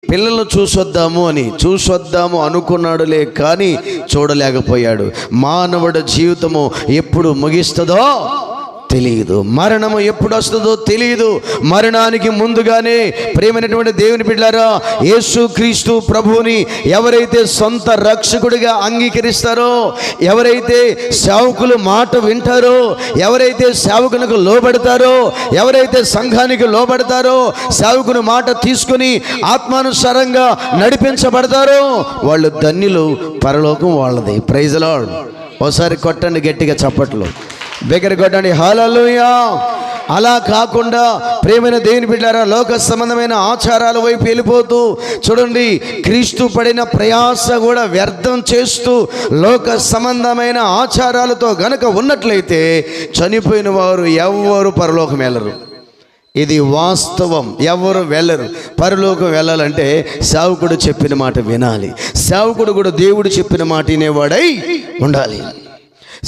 పిల్లలను చూసొద్దాము అనుకున్నాడులే, కానీ చూడలేకపోయాడు. మానవుడి జీవితము ఎప్పుడు ముగిస్తుందో తెలియదు, మరణము ఎప్పుడు వస్తుందో తెలియదు. మరణానికి ముందుగానే ప్రేమైనటువంటి దేవుని బిడ్డలారా, యేసుక్రీస్తు ప్రభువుని ఎవరైతే సొంత రక్షకుడిగా అంగీకరిస్తారో, ఎవరైతే సేవకులు మాట వింటారో, ఎవరైతే సేవకునికి లోబడతారో, ఎవరైతే సంఘానికి లోబడతారో, సేవకుని మాట తీసుకుని ఆత్మానుసారంగా నడిపించబడతారో వాళ్ళు ధన్యులు, పరలోకం వాళ్ళది. Praise the Lord. ఒకసారి కొట్టండి గట్టిగా చప్పట్లు, దగ్గర కొట్టండి, హల్లెలూయా. అలా కాకుండా ప్రేమైన దేవుని బిడ్డలారా, లోక సంబంధమైన ఆచారాల వైపు వెళ్ళిపోతూ చూడండి, క్రీస్తు పడిన ప్రయాస కూడా వ్యర్థం చేస్తూ లోక సంబంధమైన ఆచారాలతో గనక ఉన్నట్లయితే చనిపోయిన వారు ఎవ్వరు పరలోకం వెళ్ళరు. ఇది వాస్తవం. ఎవరు వెళ్ళరు. పరలోకం వెళ్ళాలంటే సేవకుడు చెప్పిన మాట వినాలి. సేవకుడు కూడా దేవుడు చెప్పిన మాట వినేవాడై ఉండాలి.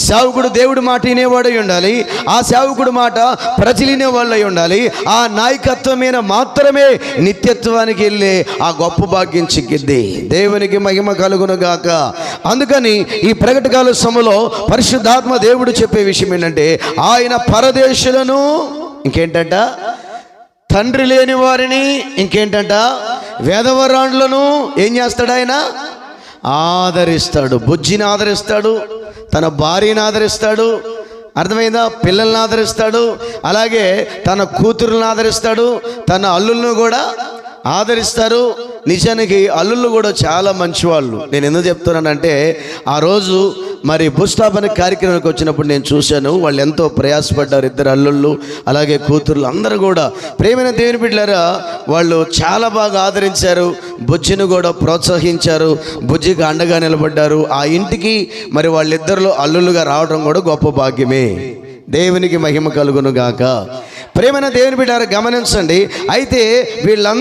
సేవకుడు దేవుడి మాట వినేవాడై ఉండాలి. ఆ సేవకుడు మాట ప్రజలినే వాళ్ళై ఉండాలి. ఆ నాయకత్వం మీద మాత్రమే నిత్యత్వానికి వెళ్ళే ఆ గొప్ప భాగ్యం చిక్కిద్ది. దేవునికి మహిమ కలుగును గాక. అందుకని ఈ ప్రకటకాల సమయంలో పరిశుద్ధాత్మ దేవుడు చెప్పే విషయం ఏంటంటే, ఆయన పరదేశులను ఇంకేంటంట, తండ్రి లేని వారిని ఇంకేంటంట, వేదవరాండ్లను ఏం చేస్తాడు? ఆయన ఆదరిస్తాడు. బుజ్జిని ఆదరిస్తాడు, తన భార్యని ఆదరిస్తాడు, అర్థమైందా? పిల్లల్ని ఆదరిస్తాడు, అలాగే తన కూతురులను ఆదరిస్తాడు, తన అల్లులను కూడా ఆదరిస్తారు. నిజానికి అల్లుళ్ళు కూడా చాలా మంచివాళ్ళు. నేను ఎందుకు చెప్తున్నానంటే, ఆ రోజు మరి భూస్థాపన కార్యక్రమానికి వచ్చినప్పుడు నేను చూశాను. వాళ్ళు ఎంతో ప్రయాసపడ్డారు. ఇద్దరు అల్లుళ్ళు అలాగే కూతుర్లు అందరూ కూడా ప్రేమైన దేవుని బిడ్డలారా, వాళ్ళు చాలా బాగా ఆదరించారు. బుజ్జిని కూడా ప్రోత్సహించారు, బుజ్జికి అండగా నిలబడ్డారు. ఆ ఇంటికి మరి వాళ్ళిద్దరిలో అల్లుళ్ళుగా రావడం కూడా గొప్ప భాగ్యమే. దేవునికి మహిమ కలుగును గాక. ప్రేమైన దేవుని బిడ్డలారా, గమనించండి. అయితే వీళ్ళందరూ